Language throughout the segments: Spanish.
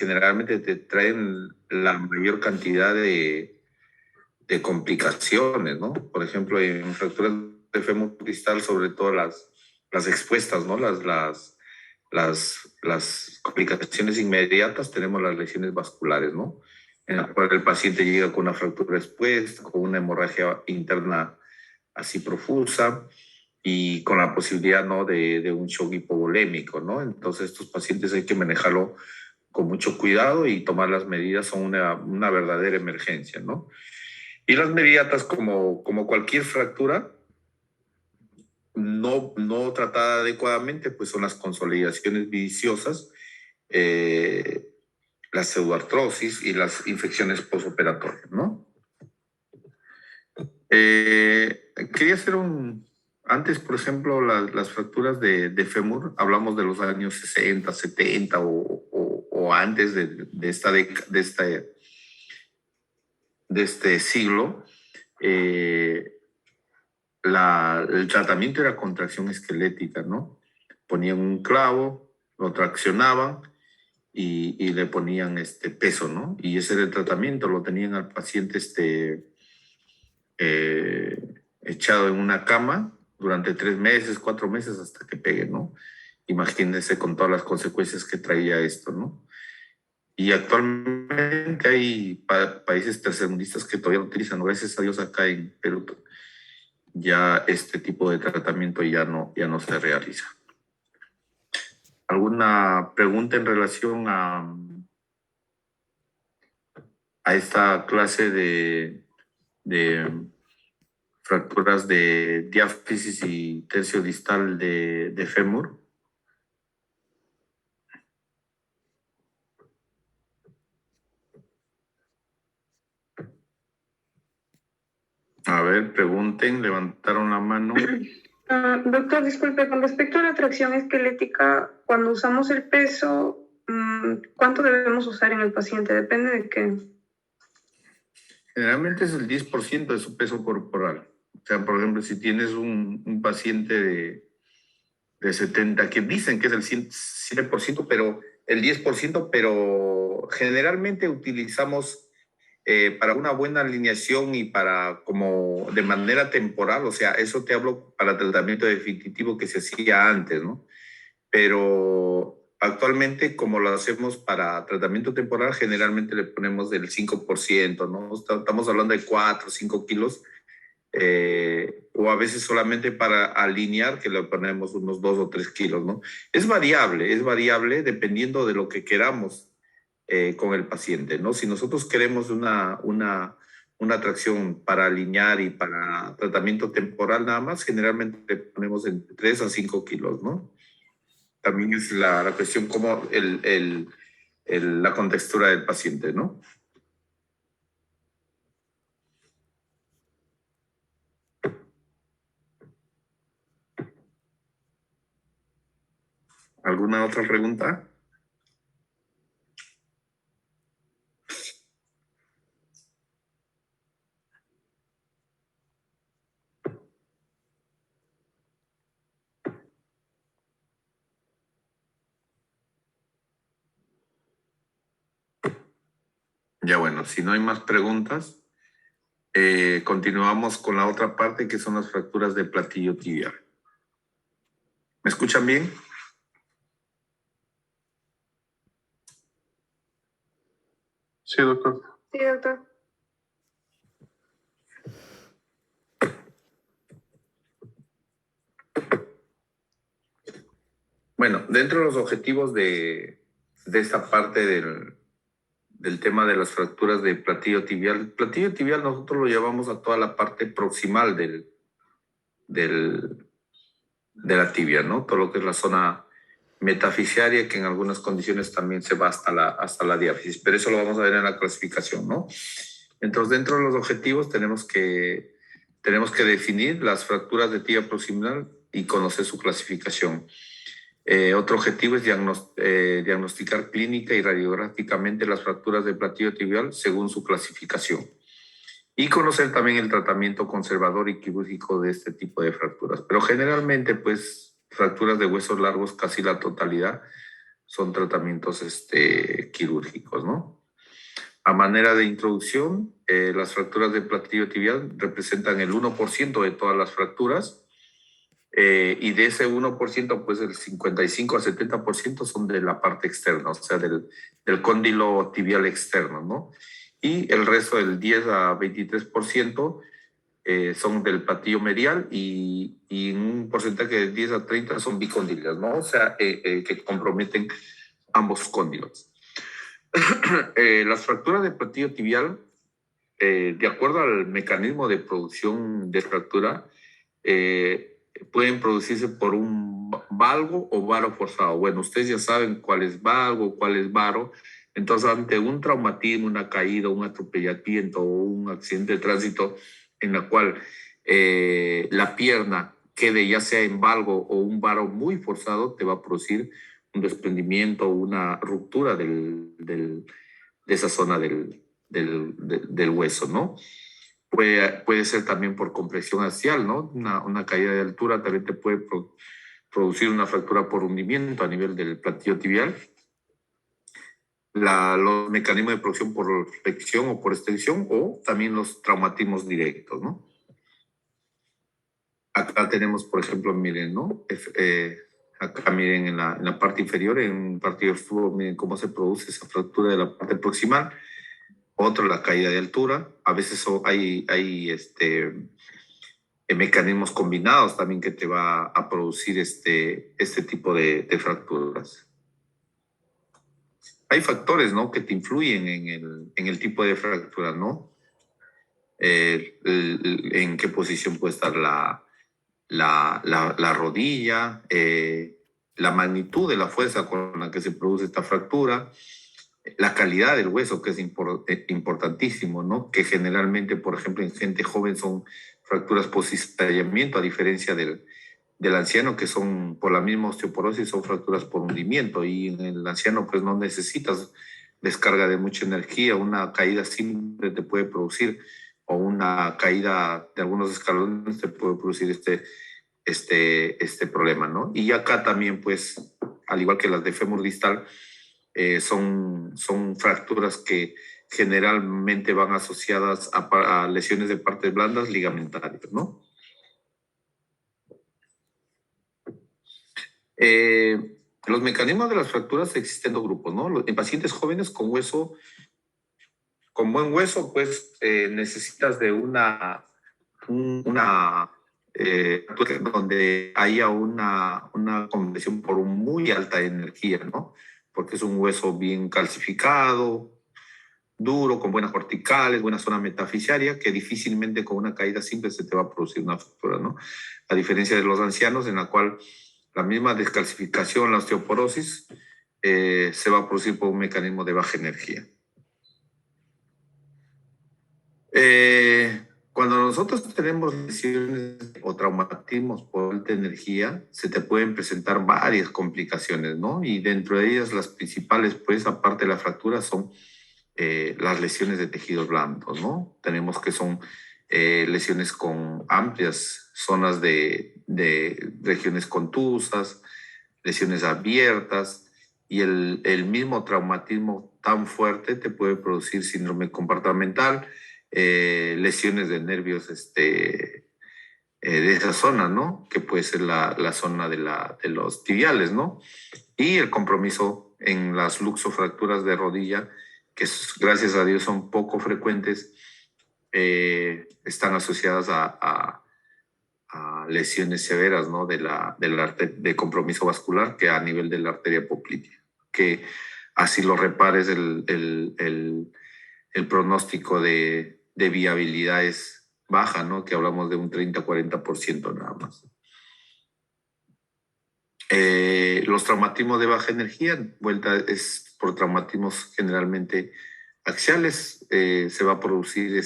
generalmente te traen la mayor cantidad de complicaciones, ¿no? Por ejemplo, en fracturas de fémur distal, sobre todo las expuestas, ¿no? Las complicaciones inmediatas, tenemos las lesiones vasculares, ¿no? En la cual el paciente llega con una fractura expuesta, con una hemorragia interna así profusa y con la posibilidad, ¿no? de un shock hipovolémico, ¿no? Entonces, estos pacientes hay que manejarlo con mucho cuidado y tomar las medidas, son una verdadera emergencia, ¿no? Y las mediatas, como cualquier fractura, no tratada adecuadamente, pues son las consolidaciones viciosas, la pseudoartrosis y las infecciones postoperatorias, ¿no? Quería hacer antes, por ejemplo, las fracturas de fémur, hablamos de los años 60, 70 o antes de este siglo. El tratamiento era contracción esquelética, ¿no? Ponían un clavo, lo traccionaban y le ponían peso, ¿no? Y ese era el tratamiento, lo tenían al paciente echado en una cama durante 3 meses, 4 meses hasta que pegue, ¿no? Imagínense con todas las consecuencias que traía esto, ¿no? Y actualmente hay países tercermundistas que todavía lo utilizan, gracias a Dios acá en Perú ya este tipo de tratamiento ya no se realiza. ¿Alguna pregunta en relación a esta clase de fracturas de diáfisis y tercio distal de fémur? A ver, pregunten, levantaron la mano. Doctor, disculpe, con respecto a la tracción esquelética, cuando usamos el peso, ¿cuánto debemos usar en el paciente? ¿Depende de qué? Generalmente es el 10% de su peso corporal. O sea, por ejemplo, si tienes un paciente de 70, que dicen que es el 100%, pero el 10%, pero generalmente utilizamos para una buena alineación y para como de manera temporal, o sea, eso te hablo para tratamiento definitivo que se hacía antes, ¿no? Pero actualmente, como lo hacemos para tratamiento temporal, generalmente le ponemos del 5%, ¿no? Estamos hablando de 4 o 5 kilos, o a veces solamente para alinear, que le ponemos unos 2 o 3 kilos, ¿no? Es variable dependiendo de lo que queramos con el paciente, ¿no? Si nosotros queremos una tracción para alinear y para tratamiento temporal nada más, generalmente le ponemos entre 3 a 5 kilos, ¿no? También es la cuestión como la contextura del paciente, ¿no? ¿Alguna otra pregunta? Ya bueno, si no hay más preguntas, continuamos con la otra parte que son las fracturas de platillo tibial. ¿Me escuchan bien? Sí, doctor. Sí, doctor. Bueno, dentro de los objetivos de esta parte del tema de las fracturas de platillo tibial nosotros lo llevamos a toda la parte proximal de la tibia, ¿no? Todo lo que es la zona metafisiaria, que en algunas condiciones también se va hasta la diáfisis, pero eso lo vamos a ver en la clasificación, ¿no? Entonces, dentro de los objetivos tenemos que definir las fracturas de tibia proximal y conocer su clasificación. Otro objetivo es diagnosticar clínica y radiográficamente las fracturas de platillo tibial según su clasificación. Y conocer también el tratamiento conservador y quirúrgico de este tipo de fracturas. Pero generalmente, pues, fracturas de huesos largos, casi la totalidad, son tratamientos quirúrgicos, ¿no? A manera de introducción, las fracturas de platillo tibial representan el 1% de todas las fracturas, y de ese 1%, pues el 55 al 70% son de la parte externa, o sea, del cóndilo tibial externo, ¿no? Y el resto del 10 a 23% son del platillo medial y un porcentaje de 10 a 30 son bicóndilas, ¿no? O sea, que comprometen ambos cóndilos. Las fracturas de platillo tibial, de acuerdo al mecanismo de producción de fractura, pueden producirse por un valgo o varo forzado. Bueno, ustedes ya saben cuál es valgo, cuál es varo. Entonces, ante un traumatismo, una caída, un atropellamiento o un accidente de tránsito en la cual la pierna quede ya sea en valgo o un varo muy forzado, te va a producir un desprendimiento o una ruptura de esa zona del hueso, ¿no? Puede ser también por compresión axial, ¿no? Una caída de altura también te puede producir una fractura por hundimiento a nivel del platillo tibial. Los mecanismos de producción por flexión o por extensión, o también los traumatismos directos, ¿no? Acá tenemos, por ejemplo, miren, ¿no? Acá miren en la parte inferior, en un partido de fútbol, miren cómo se produce esa fractura de la parte proximal. Otro, la caída de altura. A veces hay mecanismos combinados también que te va a producir este tipo de fracturas. Hay factores, ¿no?, que te influyen en el tipo de fractura, ¿no? En qué posición puede estar la rodilla, la magnitud de la fuerza con la que se produce esta fractura, la calidad del hueso, que es importantísimo, ¿no? Que generalmente, por ejemplo, en gente joven son fracturas post-estallamiento, a diferencia del anciano, que son por la misma osteoporosis, son fracturas por hundimiento, y en el anciano pues no necesitas descarga de mucha energía. Una caída simple te puede producir, o una caída de algunos escalones te puede producir este problema, ¿no? Y acá también, pues, al igual que las de fémur distal, son fracturas que generalmente van asociadas a lesiones de partes blandas ligamentarias, ¿no? Los mecanismos de las fracturas, existen dos grupos, ¿no? En pacientes jóvenes con buen hueso, pues necesitas de una donde haya una conversión por muy alta energía, ¿no? Porque es un hueso bien calcificado, duro, con buenas corticales, buena zona metafisiaria, que difícilmente con una caída simple se te va a producir una fractura, ¿no? A diferencia de los ancianos, en la cual la misma descalcificación, la osteoporosis, se va a producir por un mecanismo de baja energía. Cuando nosotros tenemos lesiones o traumatismos por alta energía, se te pueden presentar varias complicaciones, ¿no? Y dentro de ellas, las principales, pues, aparte de la fractura, son las lesiones de tejidos blandos, ¿no? Tenemos que son lesiones con amplias zonas de regiones contusas, lesiones abiertas, y el mismo traumatismo tan fuerte te puede producir síndrome comportamental, lesiones de nervios de esa zona, ¿no? Que puede ser la zona de los tibiales, ¿no? Y el compromiso en las luxofracturas de rodilla, que gracias a Dios son poco frecuentes, están asociadas a lesiones severas, ¿no? De compromiso vascular, que a nivel de la arteria poplitea, que así lo repares, el pronóstico de viabilidad es baja, ¿no? Que hablamos de un 30-40% nada más. Los traumatismos de baja energía, vuelta, es por traumatismos generalmente axiales. Se va a producir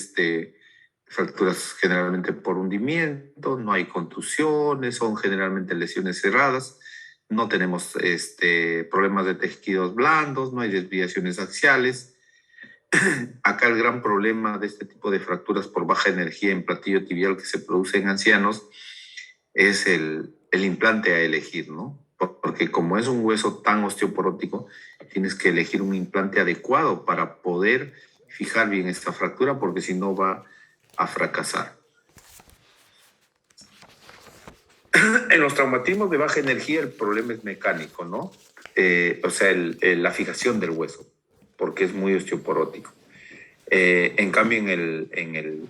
fracturas generalmente por hundimiento, no hay contusiones, son generalmente lesiones cerradas, no tenemos problemas de tejidos blandos, no hay desviaciones axiales. Acá el gran problema de este tipo de fracturas por baja energía en platillo tibial que se produce en ancianos es el implante a elegir, ¿no? porque como es un hueso tan osteoporótico, tienes que elegir un implante adecuado para poder fijar bien esta fractura, porque si no va a fracasar. En los traumatismos de baja energía el problema es mecánico, ¿no? O sea, la fijación del hueso, porque es muy osteoporótico. En cambio, en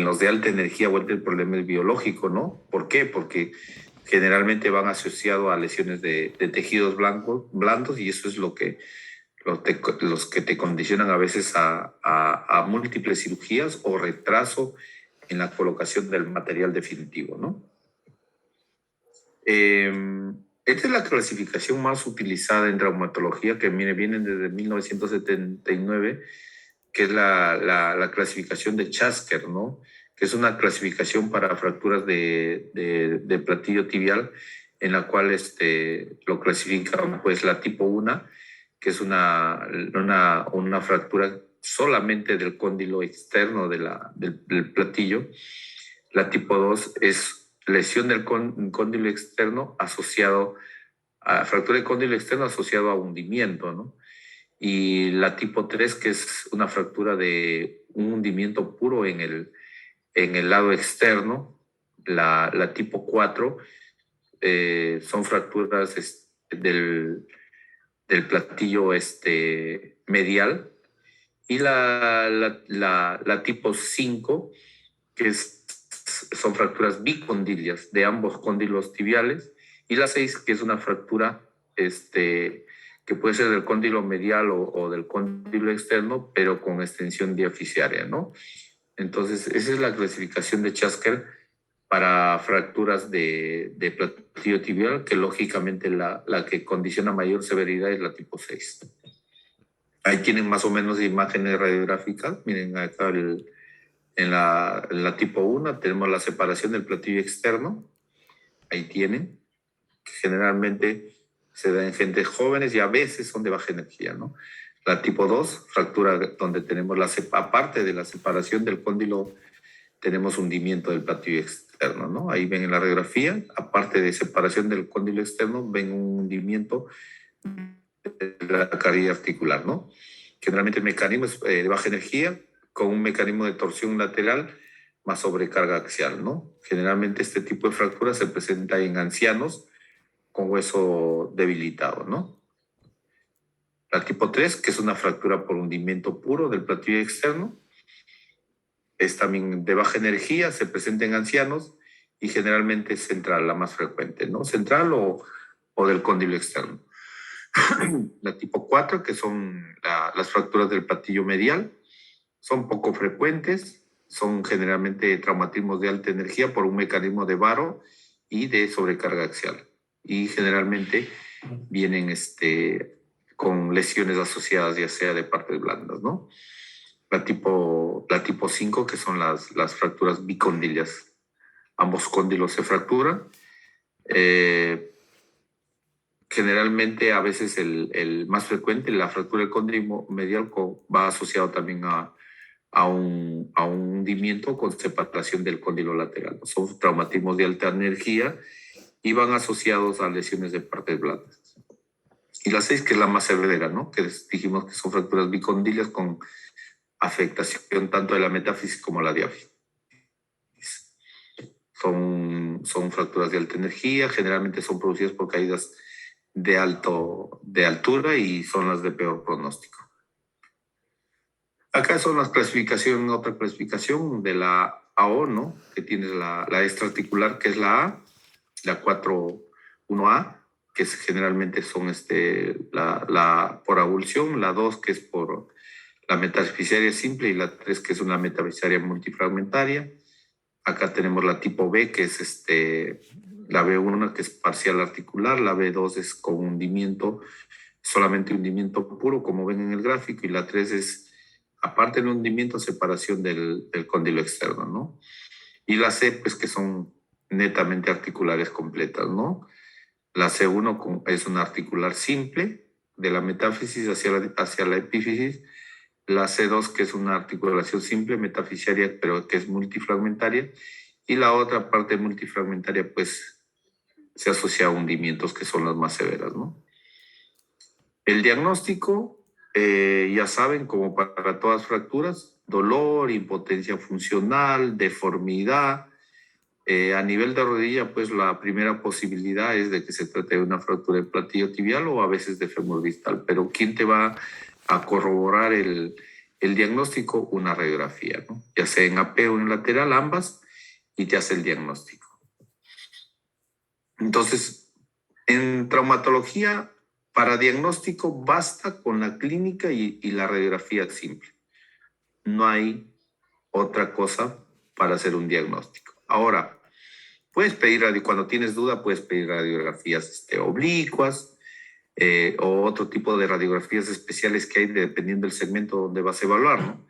los de alta energía vuelve el problema es biológico, ¿no? ¿Por qué? Porque generalmente van asociados a lesiones de tejidos blandos y eso es lo que los que te condicionan a veces a múltiples cirugías o retraso en la colocación del material definitivo, ¿no? Esta es la clasificación más utilizada en traumatología que viene desde 1979, que es la clasificación de Chasker, ¿no? Que es una clasificación para fracturas de platillo tibial, en la cual lo clasifican pues la tipo 1, que es una fractura solamente del cóndilo externo del platillo. La tipo 2 es lesión del cóndilo externo asociado a fractura de cóndilo externo asociado a hundimiento, ¿no? Y la tipo 3, que es una fractura de un hundimiento puro en el lado externo. La tipo 4 son fracturas del platillo medial. Y la tipo 5, que son fracturas bicondilias de ambos cóndilos tibiales. Y la 6, que es una fractura que puede ser del cóndilo medial o del cóndilo externo, pero con extensión diaficiaria, ¿no? Entonces, esa es la clasificación de Chasker para fracturas de platillo tibial, que lógicamente la que condiciona mayor severidad es la tipo 6. Ahí tienen más o menos imágenes radiográficas. Miren acá en la tipo 1 tenemos la separación del platillo externo. Ahí tienen, que generalmente se da en gente jóvenes y a veces son de baja energía, ¿no? La tipo 2, fractura donde tenemos aparte de la separación del cóndilo, tenemos hundimiento del platillo externo, ¿no? Ahí ven en la radiografía, aparte de separación del cóndilo externo, ven un hundimiento de la carilla articular, ¿no? Generalmente el mecanismo es de baja energía, con un mecanismo de torsión lateral más sobrecarga axial, ¿no? Generalmente este tipo de fractura se presenta en ancianos con hueso debilitado, ¿no? La tipo 3, que es una fractura por hundimiento puro del platillo externo, es también de baja energía, se presenta en ancianos y generalmente es central, la más frecuente, ¿no? Central o del cóndilo externo. La tipo 4, que son las fracturas del platillo medial, son poco frecuentes, son generalmente traumatismos de alta energía por un mecanismo de varo y de sobrecarga axial. Y generalmente vienen con lesiones asociadas ya sea de partes blandas, ¿no? La tipo 5, que son las fracturas bicondilias. Ambos cóndilos se fracturan. Generalmente, a veces el más frecuente, la fractura del cóndilo medial va asociado también a un hundimiento con separación del cóndilo lateral. Son traumatismos de alta energía y van asociados a lesiones de partes blandas. Y la 6, que es la más severa, ¿no? Que dijimos que son fracturas bicondilias con afectación tanto de la metáfisis como la diáfisis. Son fracturas de alta energía, generalmente son producidas por caídas de altura y son las de peor pronóstico. Acá son las clasificaciones, otra clasificación de la AO, ¿no? Que tienes la extraarticular, que es la A, la 4.1A, que generalmente son la por avulsión, la 2, que es por la metafisaria simple, y la 3, que es una metafisaria multifragmentaria. Acá tenemos la tipo B, que es la B1, que es parcial articular, la B2 es con hundimiento, solamente hundimiento puro, como ven en el gráfico, y la 3 es, aparte del hundimiento, separación del cóndilo externo, ¿no? Y la C, pues que son netamente articulares completas, ¿no? La C1 es una articular simple, de la metáfisis hacia la epífisis. La C2, que es una articulación simple, metafisiaria, pero que es multifragmentaria. Y la otra parte multifragmentaria, pues, se asocia a hundimientos que son las más severas, ¿no? El diagnóstico, ya saben, como para todas fracturas, dolor, impotencia funcional, deformidad. A nivel de rodilla, pues la primera posibilidad es de que se trate de una fractura de platillo tibial o a veces de fémur distal. Pero ¿quién te va a corroborar el diagnóstico? Una radiografía, ¿no? Ya sea en AP o en lateral, ambas, y te hace el diagnóstico. Entonces, en traumatología, para diagnóstico basta con la clínica y la radiografía simple. No hay otra cosa para hacer un diagnóstico. Ahora, puedes pedir, cuando tienes duda, puedes pedir radiografías oblicuas o otro tipo de radiografías especiales que hay dependiendo del segmento donde vas a evaluar, ¿no?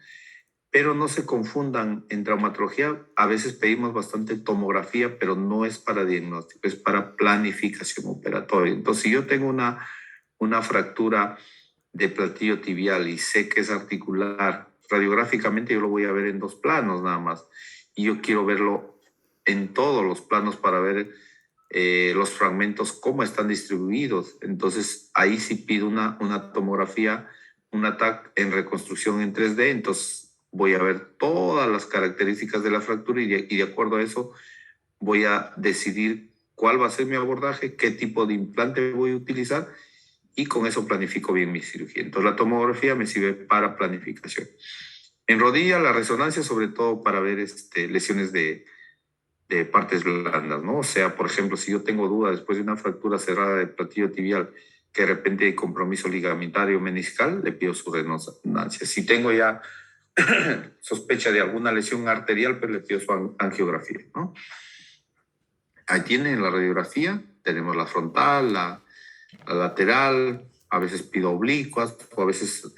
Pero no se confundan, en traumatología a veces pedimos bastante tomografía, pero no es para diagnóstico, es para planificación operatoria. Entonces, si yo tengo una fractura de platillo tibial y sé que es articular, radiográficamente yo lo voy a ver en 2 planos nada más. Y yo quiero verlo en todos los planos para ver los fragmentos, cómo están distribuidos. Entonces, ahí sí pido una tomografía, una TAC en reconstrucción en 3D. Entonces, voy a ver todas las características de la fractura y de acuerdo a eso voy a decidir cuál va a ser mi abordaje, qué tipo de implante voy a utilizar y con eso planifico bien mi cirugía. Entonces la tomografía me sirve para planificación. En rodilla, la resonancia sobre todo para ver lesiones de partes blandas, ¿no? O sea, por ejemplo, si yo tengo duda después de una fractura cerrada de platillo tibial que de repente hay compromiso ligamentario meniscal, le pido su resonancia. Si tengo ya sospecha de alguna lesión arterial, pues le pido su angiografía, ¿no? Ahí tienen la radiografía, tenemos la frontal, la lateral, a veces pido oblicuas o a veces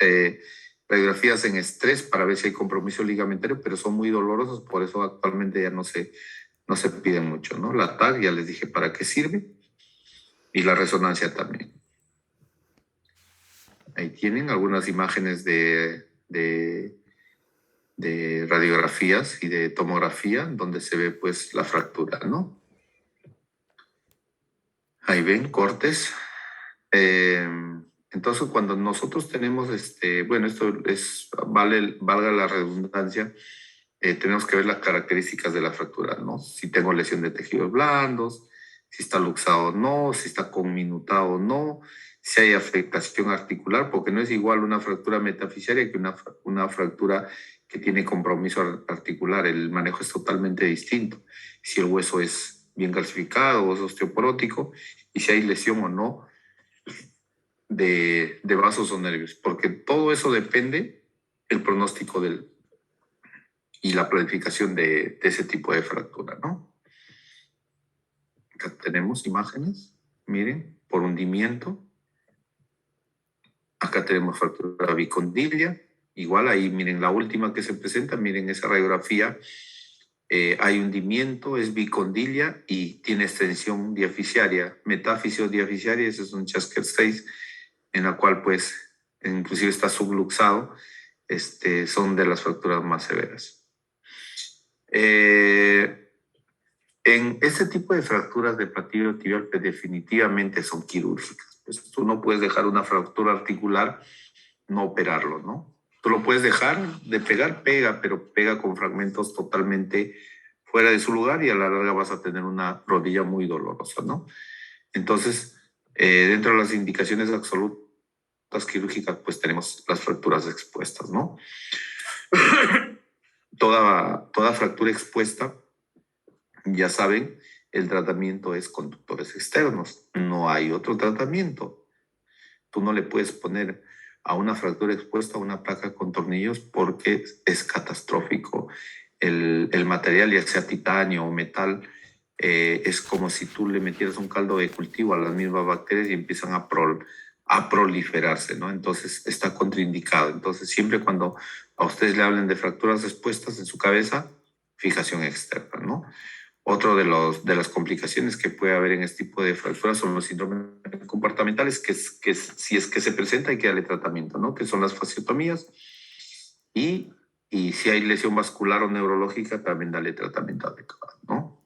radiografías en estrés para ver si hay compromiso ligamentario, pero son muy dolorosos, por eso actualmente ya no se piden mucho, ¿no? La TAC, ya les dije para qué sirve, y la resonancia también. Ahí tienen algunas imágenes de radiografías y de tomografía donde se ve pues la fractura, ¿no? Ahí ven cortes. Entonces cuando nosotros tenemos bueno, esto es, valga la redundancia, tenemos que ver las características de la fractura, ¿no? Si tengo lesión de tejidos blandos, si está luxado o no, si está conminutado o no, si hay afectación articular, porque no es igual una fractura metafisiaria que una fractura que tiene compromiso articular. El manejo es totalmente distinto. Si el hueso es bien calcificado o es osteoporótico y si hay lesión o no de vasos o nervios, porque todo eso depende del pronóstico y la planificación de ese tipo de fractura, ¿no? Acá tenemos imágenes, miren, por hundimiento. Acá tenemos fractura bicondilia. Igual ahí, miren, la última que se presenta, miren esa radiografía. Hay hundimiento, es bicondilia y tiene extensión diafisiaria, metafisio diafisiaria, ese es un Chasker 6, en la cual pues inclusive está subluxado. Son de las fracturas más severas. En este tipo de fracturas de platillo tibial pues, definitivamente son quirúrgicas. Pues tú no puedes dejar una fractura articular, no operarlo, ¿no? Tú lo puedes dejar de pegar, pega, pero pega con fragmentos totalmente fuera de su lugar y a la larga vas a tener una rodilla muy dolorosa, ¿no? Entonces, dentro de las indicaciones absolutas quirúrgicas, pues tenemos las fracturas expuestas, ¿no? Toda fractura expuesta, ya saben, el tratamiento es conductores externos. No hay otro tratamiento. Tú no le puedes poner a una fractura expuesta una placa con tornillos porque es catastrófico. El material, ya sea titanio o metal, es como si tú le metieras un caldo de cultivo a las mismas bacterias y empiezan a proliferarse, ¿no? Entonces está contraindicado. Entonces siempre cuando a ustedes le hablen de fracturas expuestas en su cabeza, fijación externa, ¿no? Otro de las complicaciones que puede haber en este tipo de fracturas son los síndromes comportamentales, que si es que se presenta hay que darle tratamiento, ¿no? Que son las fasciotomías. Y si hay lesión vascular o neurológica, también darle tratamiento adecuado, ¿no?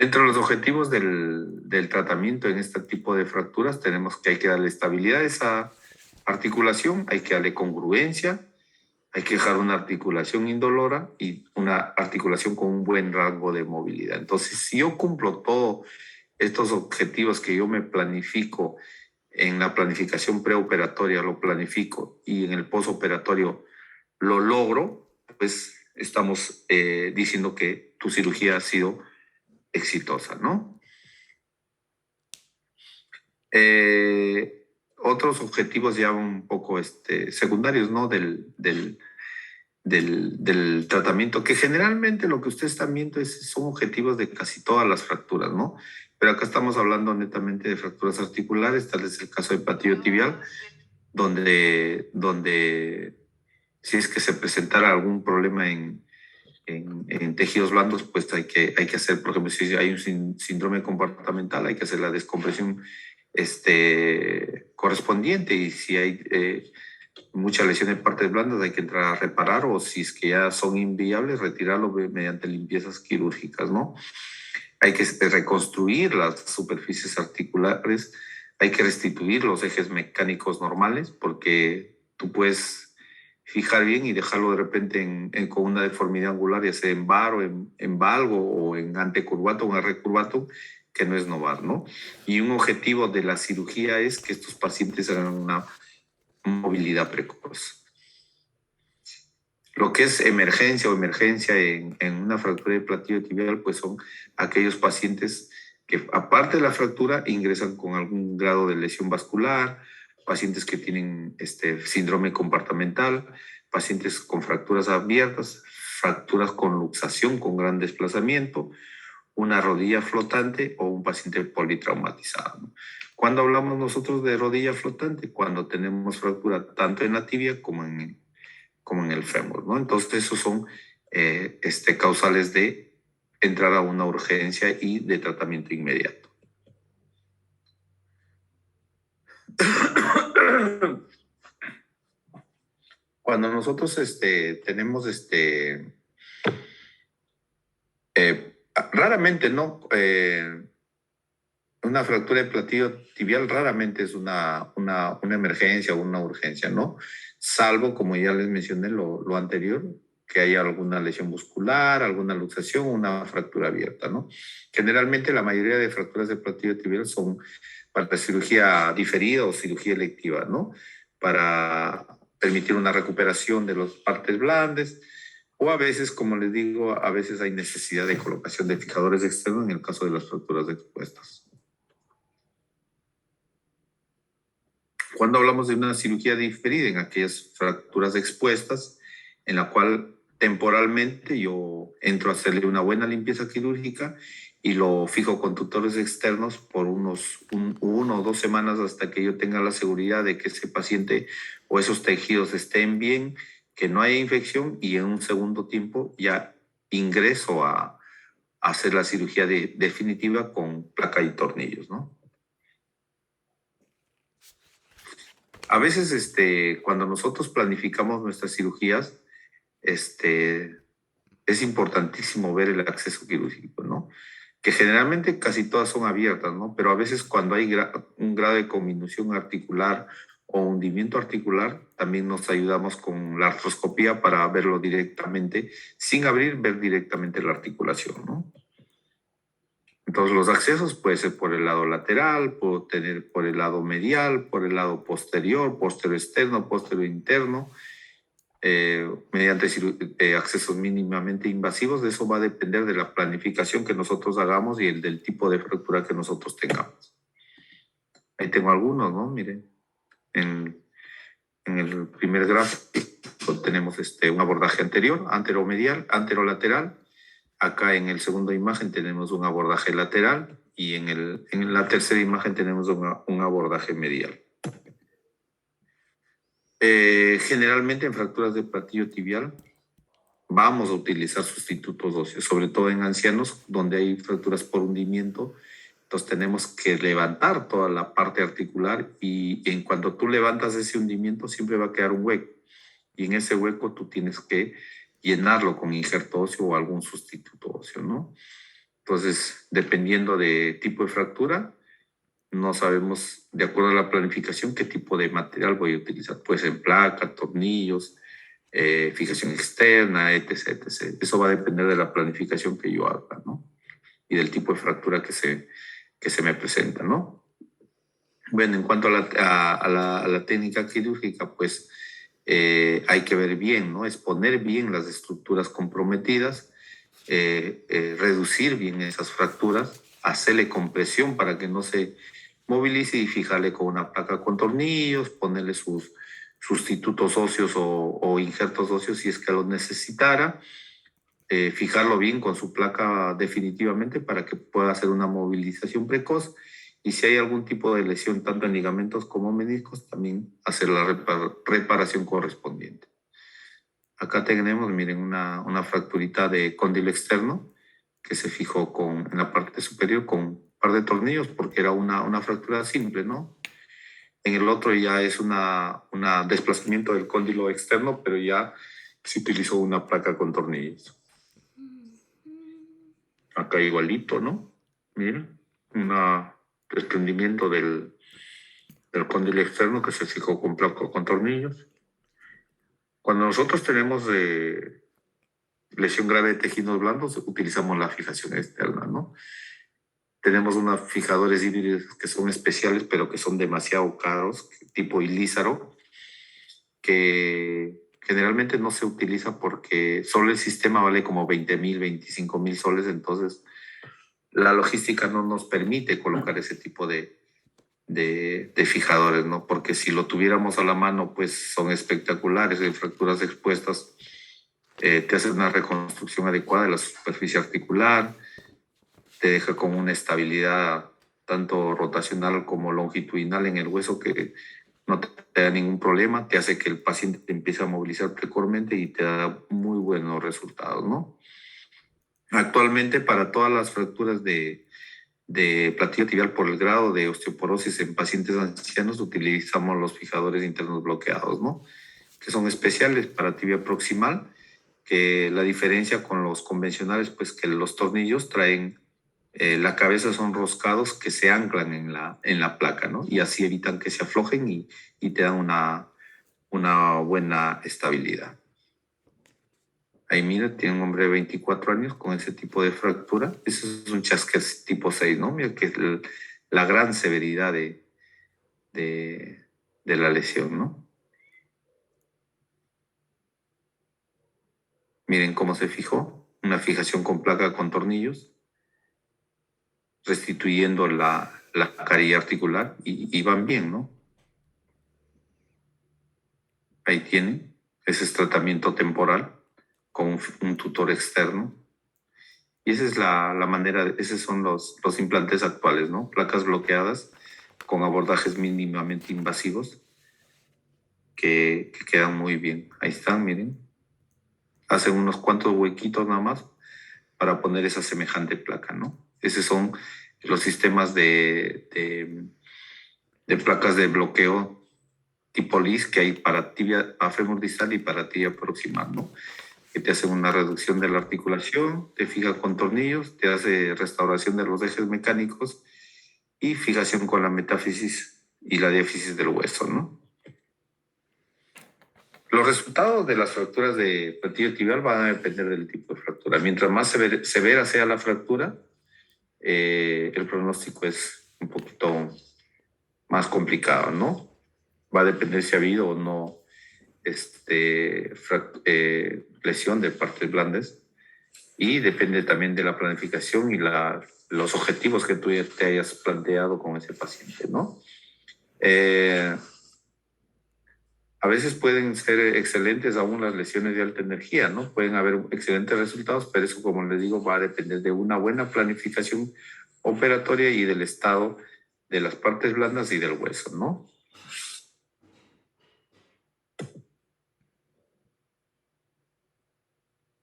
Entre los objetivos del tratamiento en este tipo de fracturas tenemos que hay que darle estabilidad a esa articulación, hay que darle congruencia, hay que dejar una articulación indolora y una articulación con un buen rango de movilidad. Entonces, si yo cumplo todos estos objetivos que yo me planifico en la planificación preoperatoria, lo planifico y en el postoperatorio lo logro, pues estamos diciendo que tu cirugía ha sido exitosa, ¿no? Otros objetivos ya un poco secundarios, ¿no? Del tratamiento, que generalmente lo que ustedes están viendo son objetivos de casi todas las fracturas, ¿no? Pero acá estamos hablando netamente de fracturas articulares, tal es el caso de platillo tibial, donde si es que se presentara algún problema en tejidos blandos, pues hay que hacer, por ejemplo, si hay un síndrome comportamental, hay que hacer la descompresión correspondiente, y si hay mucha lesión en partes blandas hay que entrar a reparar, o si es que ya son inviables, retirarlo mediante limpiezas quirúrgicas, ¿no? Hay que reconstruir las superficies articulares, hay que restituir los ejes mecánicos normales, porque tú puedes fijar bien y dejarlo de repente con una deformidad angular, ya sea en VAR o en valgo o en antecurvato o en recurvato, que no es novar, ¿no? Y un objetivo de la cirugía es que estos pacientes hagan una movilidad precoz. Lo que es emergencia en una fractura de platillo tibial, pues son aquellos pacientes que, aparte de la fractura, ingresan con algún grado de lesión vascular, pacientes que tienen síndrome compartimental, pacientes con fracturas abiertas, fracturas con luxación con gran desplazamiento, una rodilla flotante o un paciente politraumatizado, ¿no? Cuando hablamos nosotros de rodilla flotante, cuando tenemos fractura tanto en la tibia como en el fémur, ¿no? Entonces, esos son causales de entrar a una urgencia y de tratamiento inmediato. Cuando nosotros tenemos raramente, ¿no? Una fractura de platillo tibial raramente es una emergencia o una urgencia, ¿no? Salvo, como ya les mencioné lo anterior, que haya alguna lesión muscular, alguna luxación o una fractura abierta, ¿no? Generalmente la mayoría de fracturas de platillo tibial son para cirugía diferida o cirugía electiva, ¿no? Para permitir una recuperación de las partes blandas, o a veces, como les digo, a veces hay necesidad de colocación de fijadores externos en el caso de las fracturas expuestas. Cuando hablamos de una cirugía diferida en aquellas fracturas expuestas, en la cual temporalmente yo entro a hacerle una buena limpieza quirúrgica y lo fijo con tutores externos por uno o 2 semanas, hasta que yo tenga la seguridad de que ese paciente o esos tejidos estén bien, que no haya infección, y en un segundo tiempo ya ingreso a hacer la cirugía definitiva con placa y tornillos, ¿no? A veces, cuando nosotros planificamos nuestras cirugías, es importantísimo ver el acceso quirúrgico, ¿no? Que generalmente casi todas son abiertas, ¿no? Pero a veces, cuando hay un grado de conminución articular o hundimiento articular, también nos ayudamos con la artroscopía para verlo directamente, sin abrir, ver directamente la articulación, ¿no? Entonces, los accesos puede ser por el lado lateral, puedo tener por el lado medial, por el lado posterior, posterior externo, posterior interno, mediante accesos mínimamente invasivos. De eso va a depender de la planificación que nosotros hagamos y del tipo de fractura que nosotros tengamos. Ahí tengo algunos, ¿no? Miren, en el primer gráfico tenemos un abordaje anterior, anteromedial, anterolateral. Acá en el segundo imagen tenemos un abordaje lateral, y en la tercera imagen tenemos un abordaje medial. Generalmente en fracturas de platillo tibial vamos a utilizar sustitutos óseos, sobre todo en ancianos donde hay fracturas por hundimiento. Entonces tenemos que levantar toda la parte articular, y en cuanto tú levantas ese hundimiento siempre va a quedar un hueco, y en ese hueco tú tienes que llenarlo con injerto óseo o algún sustituto óseo, ¿no? Entonces, dependiendo de tipo de fractura, no sabemos, de acuerdo a la planificación, qué tipo de material voy a utilizar. Pues en placa, tornillos, fijación externa, etc, etc. Eso va a depender de la planificación que yo haga, ¿no? Y del tipo de fractura que se me presenta, ¿no? Bueno, en cuanto a la técnica quirúrgica, pues hay que ver bien, ¿no? Exponer bien las estructuras comprometidas, reducir bien esas fracturas, hacerle compresión para que no se movilice y fijarle con una placa con tornillos, ponerle sus sustitutos óseos o injertos óseos si es que lo necesitara, fijarlo bien con su placa definitivamente para que pueda hacer una movilización precoz y si hay algún tipo de lesión tanto en ligamentos como meniscos, también hacer la reparación correspondiente. Acá tenemos, miren, una fracturita de cóndilo externo que se fijó en la parte superior con un par de tornillos porque era una fractura simple, ¿no? En el otro ya es un desplazamiento del cóndilo externo, pero ya se utilizó una placa con tornillos. Acá igualito, ¿no? Miren, un desprendimiento del cóndilo externo que se fijó con placa con tornillos. Cuando nosotros tenemos lesión grave de tejidos blandos, utilizamos la fijación externa, ¿no? Tenemos unos fijadores híbridos que son especiales, pero que son demasiado caros, tipo Ilízaro, que generalmente no se utiliza porque solo el sistema vale como 20,000, 25,000 soles, entonces la logística no nos permite colocar ese tipo de fijadores, ¿no? Porque si lo tuviéramos a la mano, pues son espectaculares, en fracturas expuestas, te hace una reconstrucción adecuada de la superficie articular, te deja con una estabilidad tanto rotacional como longitudinal en el hueso que no te da ningún problema, te hace que el paciente te empiece a movilizar precocemente y te da muy buenos resultados, ¿no? Actualmente, para todas las fracturas de platillo tibial por el grado de osteoporosis en pacientes ancianos, utilizamos los fijadores internos bloqueados, ¿no? Que son especiales para tibia proximal, que la diferencia con los convencionales, pues que los tornillos traen, la cabeza son roscados que se anclan en la placa, ¿no? Y así evitan que se aflojen y te dan una buena estabilidad. Ahí mira, tiene un hombre de 24 años con ese tipo de fractura. Ese es un chasquez tipo 6, ¿no? Mira que es la gran severidad de la lesión, ¿no? Miren cómo se fijó. Una fijación con placa con tornillos, restituyendo la carilla articular y van bien, ¿no? Ahí tienen. Ese es tratamiento temporal con un tutor externo. Y esa es la manera, esos son los implantes actuales, ¿no? Placas bloqueadas con abordajes mínimamente invasivos que quedan muy bien. Ahí están, miren. Hacen unos cuantos huequitos nada más para poner esa semejante placa, ¿no? Esos son los sistemas de placas de bloqueo tipo LIS que hay para tibia fémur distal y para tibia proximal, ¿no? Que te hace una reducción de la articulación, te fija con tornillos, te hace restauración de los ejes mecánicos y fijación con la metáfisis y la diáfisis del hueso, ¿no? Los resultados de las fracturas de platillo tibial van a depender del tipo de fractura. Mientras más severa sea la fractura, el pronóstico es un poquito más complicado, ¿no? Va a depender si ha habido o no lesión de partes blandas y depende también de la planificación y los objetivos que tú te hayas planteado con ese paciente, ¿no? A veces pueden ser excelentes aún las lesiones de alta energía, ¿no? Pueden haber excelentes resultados, pero eso, como les digo, va a depender de una buena planificación operatoria y del estado de las partes blandas y del hueso, ¿no?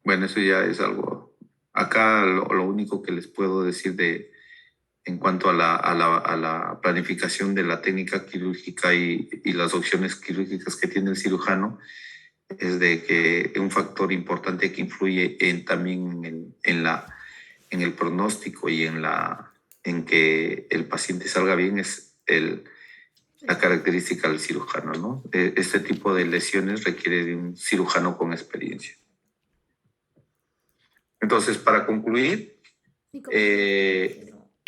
Bueno, eso ya es algo. Acá lo único que les puedo decir en cuanto a la planificación de la técnica quirúrgica y las opciones quirúrgicas que tiene el cirujano es de que un factor importante que influye también en la en el pronóstico y en que el paciente salga bien es la característica del cirujano, ¿no? Este tipo de lesiones requiere de un cirujano con experiencia. Entonces, para concluir,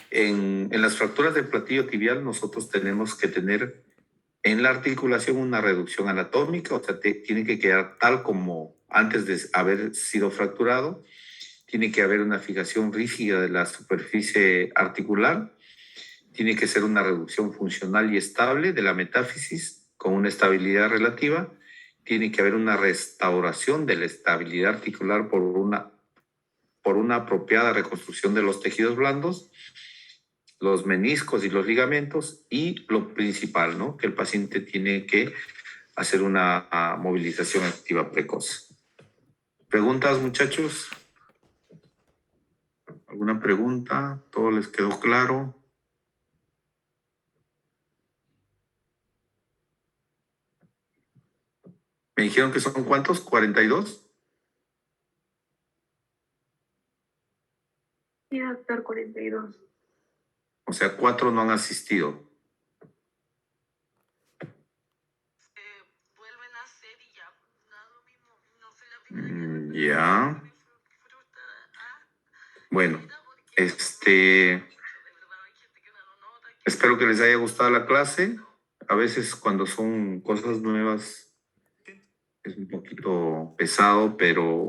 en las fracturas del platillo tibial nosotros tenemos que tener en la articulación una reducción anatómica, o sea, tiene que quedar tal como antes de haber sido fracturado. Tiene que haber una fijación rígida de la superficie articular. Tiene que ser una reducción funcional y estable de la metáfisis con una estabilidad relativa. Tiene que haber una restauración de la estabilidad articular por una apropiada reconstrucción de los tejidos blandos, los meniscos y los ligamentos, y lo principal, ¿no? Que el paciente tiene que hacer una movilización activa precoz. ¿Preguntas, muchachos? ¿Alguna pregunta? ¿Todo les quedó claro? ¿Me dijeron que son cuántos? ¿42? Sí, doctor, 42. O sea, 4 no han asistido. Vuelven a hacer y ya, da lo mismo. No fue la primera vez. Ya. Bueno, espero que les haya gustado la clase. A veces cuando son cosas nuevas es un poquito pesado, pero